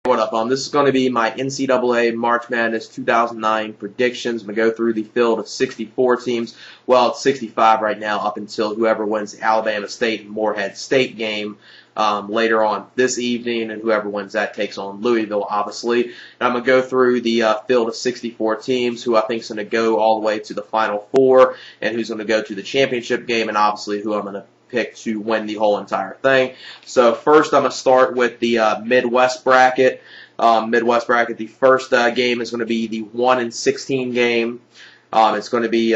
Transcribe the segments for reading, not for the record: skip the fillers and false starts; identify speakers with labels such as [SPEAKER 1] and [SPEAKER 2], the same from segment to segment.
[SPEAKER 1] What up? This is going to be my NCAA March Madness 2009 predictions. I'm going to go through the field of 64 teams. Well, it's 65 right now up until whoever wins the Alabama State and Morehead State game later on this evening, and whoever wins that takes on Louisville, obviously. And I'm going to go through the field of 64 teams, who I think is going to go all the way to the Final Four, and who's going to go to the championship game, and obviously who I'm going to pick to win the whole entire thing. So first I'm going to start with the Midwest bracket. The first game is going to be the 1-16 game. It's going to be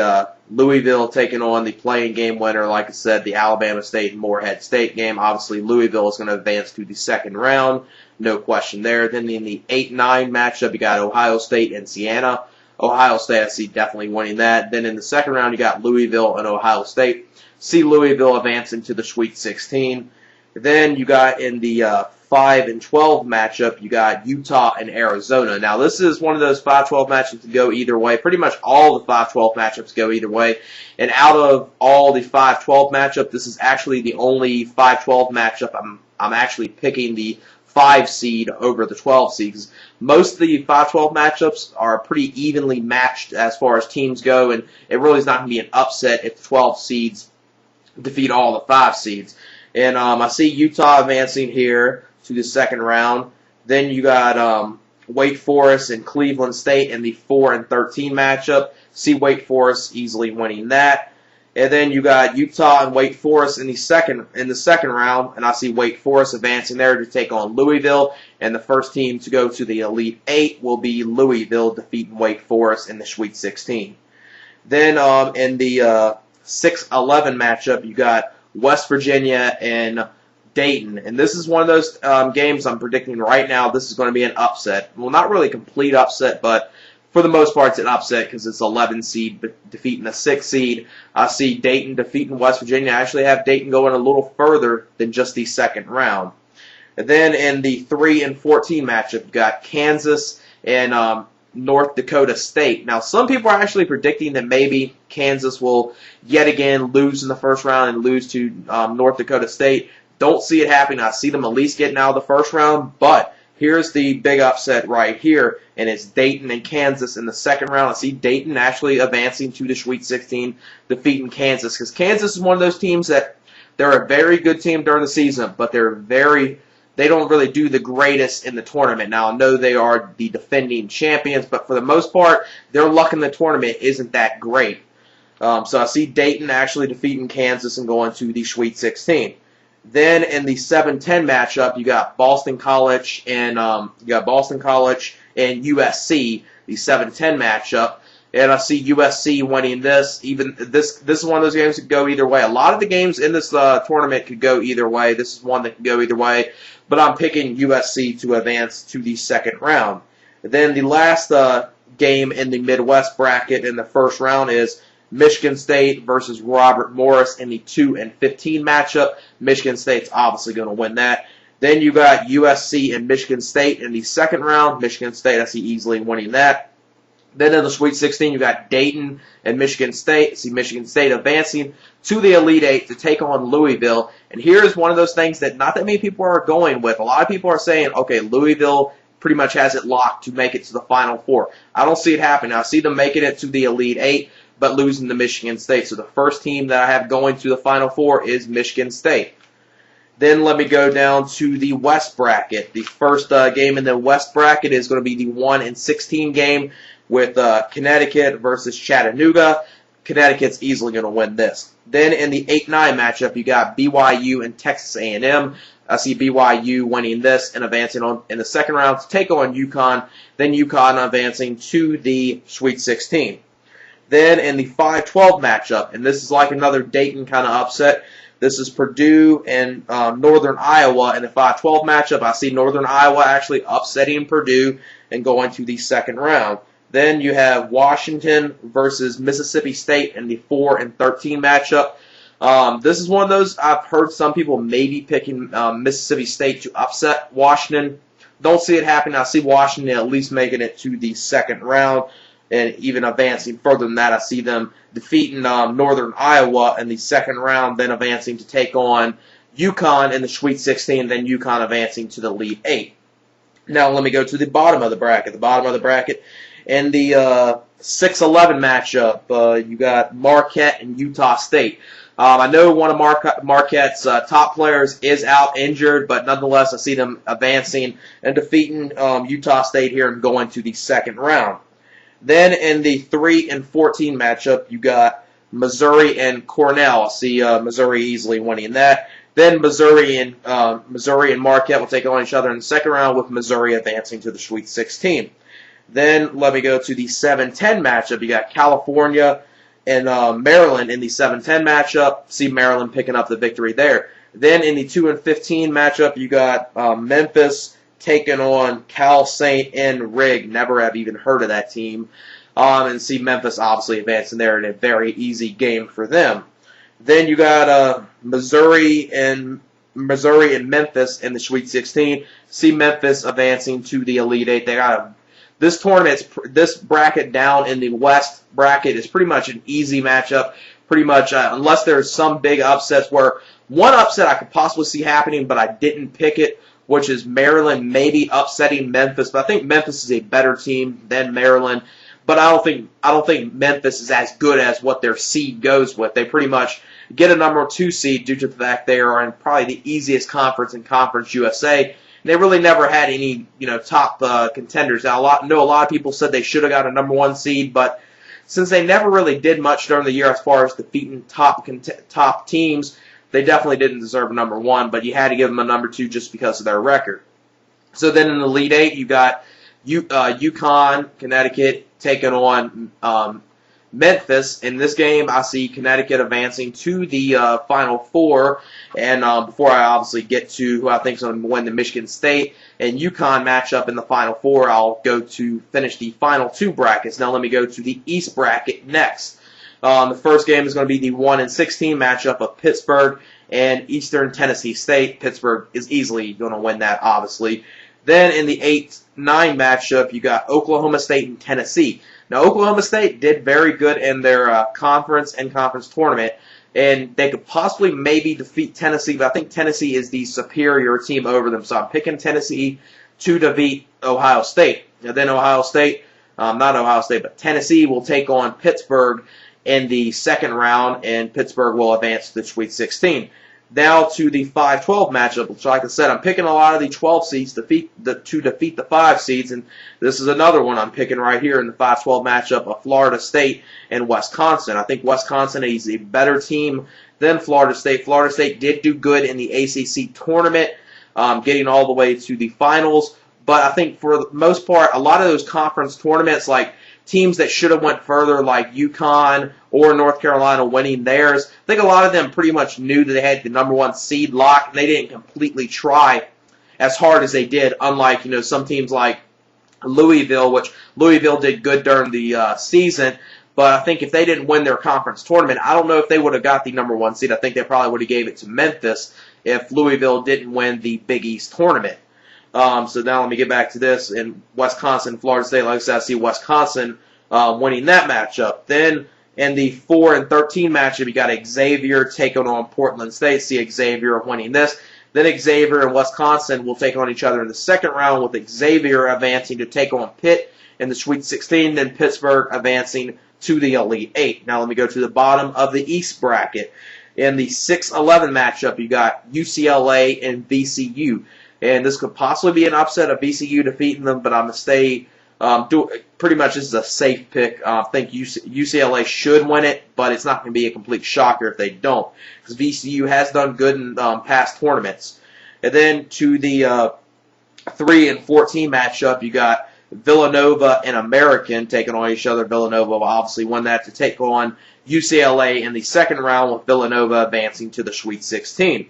[SPEAKER 1] Louisville taking on the playing game winner, like I said, the Alabama State and Morehead State game. Obviously, Louisville is going to advance to the second round. No question there. Then in the 8-9 matchup, you got Ohio State and Siena. Ohio State, I see definitely winning that. Then in the second round, you got Louisville and Ohio State. See Louisville advancing to the Sweet 16. Then you got in the 5-12 matchup, you got Utah and Arizona. Now, this is one of those 5-12 matchups that go either way. Pretty much all the 5-12 matchups go either way. And out of all the 5-12 matchup, this is actually the only 5-12 matchup I'm actually picking the 5 seed over the 12 seeds. Most of the 5-12 matchups are pretty evenly matched as far as teams go, and it really is not going to be an upset if the 12 seeds defeat all the 5 seeds. And I see Utah advancing here to the second round. Then you got Wake Forest and Cleveland State in the 4-13 matchup. See Wake Forest easily winning that. And then you got Utah and Wake Forest in the second round, and I see Wake Forest advancing there to take on Louisville. And the first team to go to the Elite 8 will be Louisville, defeating Wake Forest in the Sweet 16. Then in the 6-11 matchup, you got West Virginia and Dayton. And this is one of those games I'm predicting right now. This is going to be an upset. Well, not really a complete upset, but for the most part, it's an upset because it's 11 seed defeating a 6 seed. I see Dayton defeating West Virginia. I actually have Dayton going a little further than just the second round. And then in the 3-14 matchup, you got Kansas and North Dakota State. Now, some people are actually predicting that maybe Kansas will yet again lose in the first round and lose to North Dakota State. Don't see it happening. I see them at least getting out of the first round, but here's the big upset right here, and it's Dayton and Kansas in the second round. I see Dayton actually advancing to the Sweet 16, defeating Kansas, because Kansas is one of those teams that they're a very good team during the season, but they don't really do the greatest in the tournament. Now, I know they are the defending champions, but for the most part, their luck in the tournament isn't that great. So I see Dayton actually defeating Kansas and going to the Sweet 16. Then in the 7-10 matchup, you got Boston College and USC, the 7-10 matchup. And I see USC winning this. Even this is one of those games that could go either way. A lot of the games in this tournament could go either way. This is one that could go either way. But I'm picking USC to advance to the second round. And then the last game in the Midwest bracket in the first round is Michigan State versus Robert Morris in the 2-15 matchup. Michigan State's obviously going to win that. Then you got USC and Michigan State in the second round. Michigan State, I see easily winning that. Then in the Sweet 16, you got Dayton and Michigan State. I see Michigan State advancing to the Elite 8 to take on Louisville. And here's one of those things that not that many people are going with. A lot of people are saying, okay, Louisville pretty much has it locked to make it to the Final Four. I don't see it happening. I see them making it to the Elite 8, but losing to Michigan State. So the first team that I have going to the Final Four is Michigan State. Then let me go down to the West bracket. The first game in the West bracket is going to be the 1-16 game with Connecticut versus Chattanooga. Connecticut's easily going to win this. Then in the 8-9 matchup, you got BYU and Texas A&M. I see BYU winning this and advancing in the second round to take on UConn. Then UConn advancing to the Sweet 16. Then in the 5-12 matchup, and this is like another Dayton kind of upset, this is Purdue and Northern Iowa in the 5-12 matchup. I see Northern Iowa actually upsetting Purdue and going to the second round. Then you have Washington versus Mississippi State in the 4-13 matchup. This is one of those I've heard some people maybe picking Mississippi State to upset Washington. Don't see it happening. I see Washington at least making it to the second round. And even advancing further than that, I see them defeating Northern Iowa in the second round, then advancing to take on UConn in the Sweet 16, then UConn advancing to the Elite 8. Now let me go to the bottom of the bracket. The bottom of the bracket in the 6-11 matchup, you got Marquette and Utah State. I know one of Marquette's top players is out injured, but nonetheless, I see them advancing and defeating Utah State here and going to the second round. Then in the 3-14 matchup, you got Missouri and Cornell. I see Missouri easily winning that. Then Missouri and Marquette will take on each other in the second round, with Missouri advancing to the Sweet 16. Then let me go to the 7-10 matchup. You got California and Maryland in the 7-10 matchup. See Maryland picking up the victory there. Then in the 2-15 matchup, you got Memphis taking on Cal St. Enrig. Never have even heard of that team. And see Memphis obviously advancing there in a very easy game for them. Then you got Missouri and Memphis in the Sweet 16. See Memphis advancing to the Elite Eight. They got this tournament, this bracket down in the West bracket is pretty much an easy matchup. Pretty much, unless there's some big upsets, where one upset I could possibly see happening, but I didn't pick it, which is Maryland maybe upsetting Memphis. But I think Memphis is a better team than Maryland. But I don't think Memphis is as good as what their seed goes with. They pretty much get a number 2 seed due to the fact they are in probably the easiest conference in Conference USA. They really never had any, top contenders. Now, I know a lot of people said they should have got a number 1 seed, but since they never really did much during the year as far as defeating top teams, they definitely didn't deserve a number 1. But you had to give them a number 2 just because of their record. So then in the Elite Eight, you got UConn, Connecticut taking on Memphis. In this game, I see Connecticut advancing to the Final Four. And before I obviously get to who I think is going to win the Michigan State and UConn matchup in the Final Four, I'll go to finish the final 2 brackets. Now let me go to the East bracket next. The first game is going to be the 1-16 matchup of Pittsburgh and Eastern Tennessee State. Pittsburgh is easily going to win that, obviously. Then in the 8-9 matchup, you got Oklahoma State and Tennessee. Now, Oklahoma State did very good in their conference tournament, and they could possibly maybe defeat Tennessee, but I think Tennessee is the superior team over them, so I'm picking Tennessee to defeat Ohio State. And then Tennessee will take on Pittsburgh in the second round, and Pittsburgh will advance to the Sweet 16. Now to the 5-12 matchup, which, like I said, I'm picking a lot of the 12 seeds to defeat the 5 seeds, and this is another one I'm picking right here in the 5-12 matchup of Florida State and Wisconsin. I think Wisconsin is a better team than Florida State. Florida State did do good in the ACC tournament, getting all the way to the finals, but I think for the most part, a lot of those conference tournaments, like teams that should have went further, like UConn or North Carolina winning theirs, I think a lot of them pretty much knew that they had the number 1 seed locked, and they didn't completely try as hard as they did, unlike, some teams like Louisville, which Louisville did good during the season, but I think if they didn't win their conference tournament, I don't know if they would have got the number 1 seed. I think they probably would have gave it to Memphis if Louisville didn't win the Big East tournament. So now let me get back to this. In Wisconsin, Florida State, like I said, I see Wisconsin winning that matchup. Then in the 4-13 matchup, you got Xavier taking on Portland State. See Xavier winning this. Then Xavier and Wisconsin will take on each other in the second round, with Xavier advancing to take on Pitt in the Sweet 16. Then Pittsburgh advancing to the Elite Eight. Now let me go to the bottom of the East bracket. In the 6-11 matchup, you got UCLA and VCU. And this could possibly be an upset of VCU defeating them, but I'm going to stay, pretty much this is a safe pick. I think UCLA should win it, but it's not going to be a complete shocker if they don't, because VCU has done good in past tournaments. And then to the 3-14 matchup, you got Villanova and American taking on each other. Villanova will obviously win that to take on UCLA in the second round, with Villanova advancing to the Sweet 16.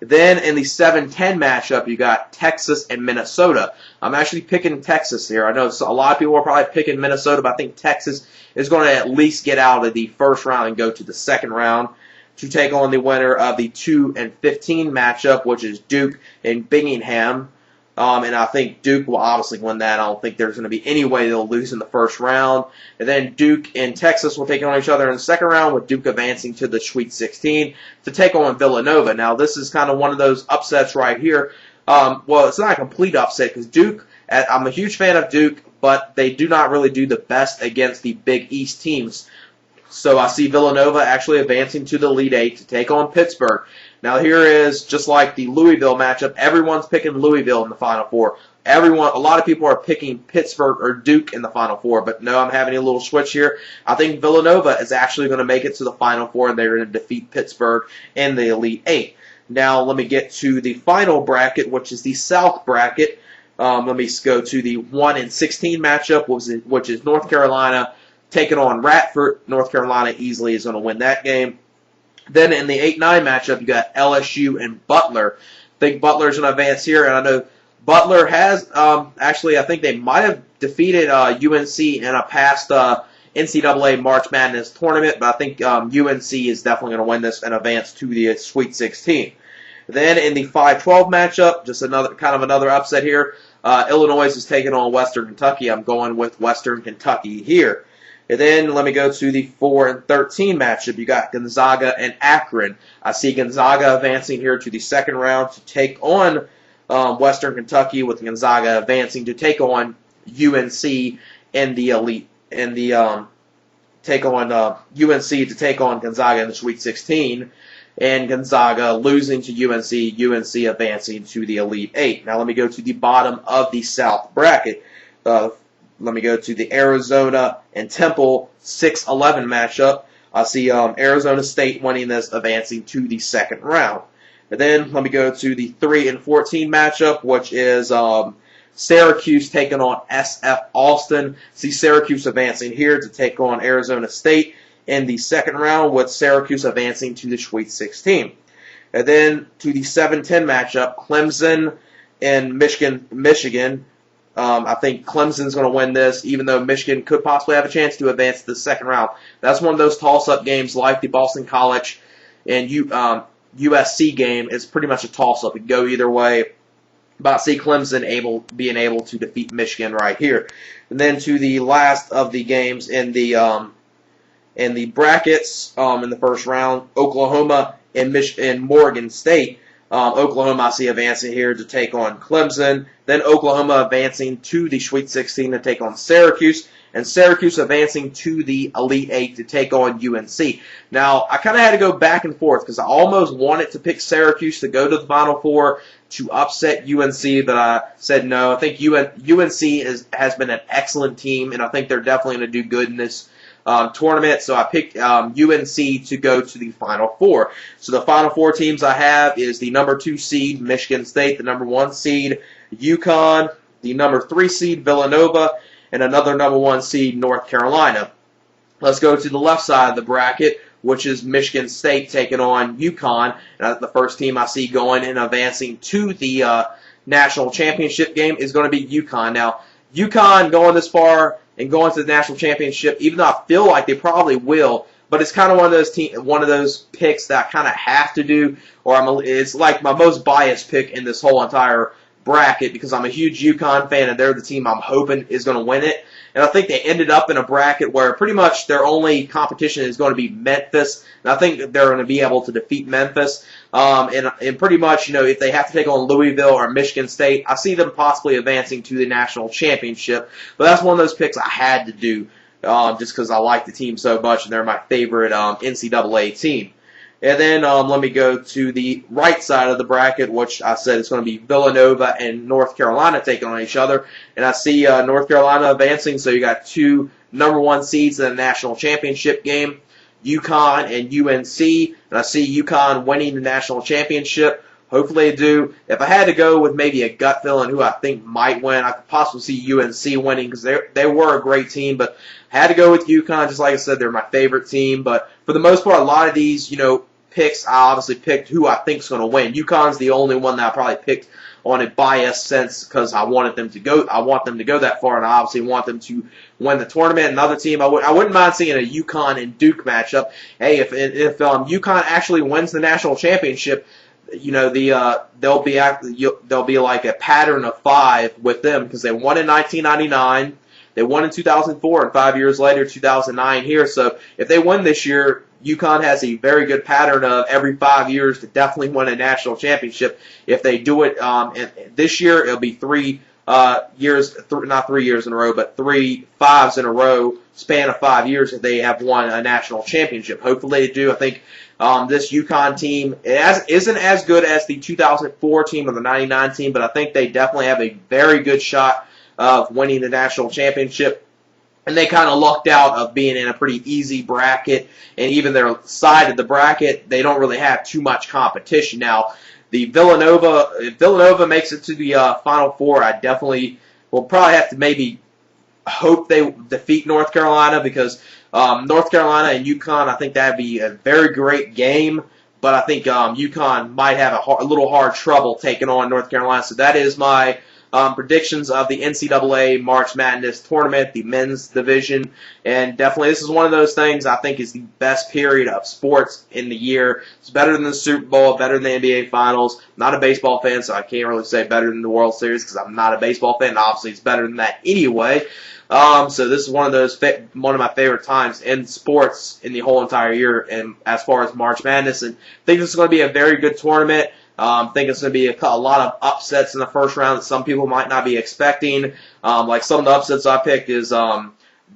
[SPEAKER 1] Then in the 7-10 matchup, you got Texas and Minnesota. I'm actually picking Texas here. I know a lot of people are probably picking Minnesota, but I think Texas is going to at least get out of the first round and go to the second round to take on the winner of the 2-15 matchup, which is Duke and Birmingham. And I think Duke will obviously win that. I don't think there's going to be any way they'll lose in the first round. And then Duke and Texas will take on each other in the second round, with Duke advancing to the Sweet 16 to take on Villanova. Now, this is kind of one of those upsets right here. Well, it's not a complete upset, because Duke I'm a huge fan of Duke, but they do not really do the best against the Big East teams. So I see Villanova actually advancing to the Elite Eight to take on Pittsburgh. Now here is, just like the Louisville matchup, everyone's picking Louisville in the Final Four. A lot of people are picking Pittsburgh or Duke in the Final Four, but no, I'm having a little switch here. I think Villanova is actually going to make it to the Final Four, and they're going to defeat Pittsburgh in the Elite Eight. Now let me get to the final bracket, which is the South bracket. Let me go to the 1-16 matchup, which is North Carolina taking on Radford. North Carolina easily is going to win that game. Then in the 8-9 matchup, you got LSU and Butler. I think Butler's going to advance here, and I know Butler has, actually, I think they might have defeated UNC in a past NCAA March Madness tournament, but I think UNC is definitely going to win this and advance to the Sweet 16. Then in the 5-12 matchup, just another upset here. Illinois is taking on Western Kentucky. I'm going with Western Kentucky here. And then let me go to the 4-13 matchup. You got Gonzaga and Akron. I see Gonzaga advancing here to the second round to take on Western Kentucky, with Gonzaga advancing to take on UNC in the Elite, and take on UNC to take on Gonzaga in the Sweet 16, and Gonzaga losing to UNC advancing to the Elite Eight. Now let me go to the bottom of the South bracket. Let me go to the Arizona and Temple 6-11 matchup. I see Arizona State winning this, advancing to the second round. And then let me go to the 3-14 matchup, which is Syracuse taking on SF Austin. See Syracuse advancing here to take on Arizona State in the second round, with Syracuse advancing to the Sweet 16. And then to the 7-10 matchup, Clemson and Michigan. I think Clemson's going to win this, even though Michigan could possibly have a chance to advance to the second round. That's one of those toss-up games like the Boston College and USC game. Is pretty much a toss-up. It could go either way. But I see Clemson being able to defeat Michigan right here. And then to the last of the games in the brackets in the first round, Oklahoma and Morgan State. Oklahoma I see advancing here to take on Clemson. Then Oklahoma advancing to the Sweet 16 to take on Syracuse. And Syracuse advancing to the Elite Eight to take on UNC. Now, I kind of had to go back and forth because I almost wanted to pick Syracuse to go to the Final Four to upset UNC, but I said no. I think UNC has been an excellent team, and I think they're definitely going to do good in this tournament, so I picked UNC to go to the Final Four. So the Final Four teams I have is the number 2 seed, Michigan State, the number 1 seed, UConn, the number 3 seed, Villanova, and another number 1 seed, North Carolina. Let's go to the left side of the bracket, which is Michigan State taking on UConn. And the first team I see going and advancing to the national championship game is going to be UConn. Now, UConn going this far and going to the national championship, even though I feel like they probably will, but it's kind of one of those picks that I kind of have to do, or it's like my most biased pick in this whole entire bracket because I'm a huge UConn fan and they're the team I'm hoping is going to win it. And I think they ended up in a bracket where pretty much their only competition is going to be Memphis. And I think they're going to be able to defeat Memphis. And pretty much, if they have to take on Louisville or Michigan State, I see them possibly advancing to the national championship. But that's one of those picks I had to do just because I like the team so much and they're my favorite NCAA team. And then let me go to the right side of the bracket, which I said is going to be Villanova and North Carolina taking on each other. And I see North Carolina advancing, so you got 2 number 1 seeds in the national championship game, UConn and UNC. And I see UConn winning the national championship. Hopefully they do. If I had to go with maybe a gut feeling who I think might win, I could possibly see UNC winning because they were a great team. But I had to go with UConn. Just like I said, they're my favorite team. But for the most part, a lot of these, picks, I obviously picked who I think is going to win. UConn's the only one that I probably picked on a biased sense because I want them to go that far, and I obviously want them to win the tournament. Another team, I wouldn't mind seeing a UConn and Duke matchup. Hey, if UConn actually wins the national championship, there'll be like a pattern of 5 with them because they won in 1999, they won in 2004, and 5 years later, 2009 here. So if they win this year, UConn has a very good pattern of every 5 years to definitely win a national championship. If they do it this year, it'll be 3 not 3 years in a row, but 3 fives in a row, span of 5 years that they have won a national championship. Hopefully they do. I think this UConn team isn't as good as the 2004 team or the 99 team, but I think they definitely have a very good shot of winning the national championship. And they kind of lucked out of being in a pretty easy bracket, and even their side of the bracket, they don't really have too much competition. Now, if Villanova makes it to the Final Four, I definitely will probably have to maybe hope they defeat North Carolina, because North Carolina and UConn, I think that would be a very great game, but I think UConn might have a little hard trouble taking on North Carolina. So that is my predictions of the NCAA March Madness tournament, the men's division, and definitely this is one of those things I think is the best period of sports in the year. It's better than the Super Bowl, better than the NBA Finals. I'm not a baseball fan, so I can't really say better than the World Series because I'm not a baseball fan. Obviously, it's better than that anyway. So this is one of my favorite times in sports in the whole entire year, and as far as March Madness, and I think this is going to be a very good tournament. I think it's going to be a lot of upsets in the first round that some people might not be expecting. Like some of the upsets I picked is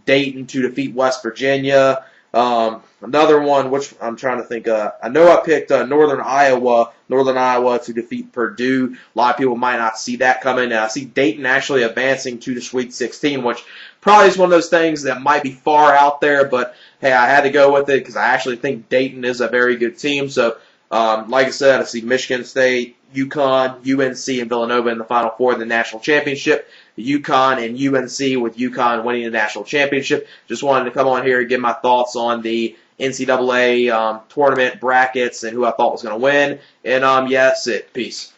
[SPEAKER 1] Dayton to defeat West Virginia. Another one, which I'm trying to think. I know I picked Northern Iowa to defeat Purdue. A lot of people might not see that coming. And I see Dayton actually advancing to the Sweet 16, which probably is one of those things that might be far out there. But hey, I had to go with it because I actually think Dayton is a very good team. So. Like I said, I see Michigan State, UConn, UNC, and Villanova in the Final Four in the national championship. UConn and UNC, with UConn winning the national championship. Just wanted to come on here and give my thoughts on the NCAA tournament brackets and who I thought was going to win. And yeah, that's it. Peace.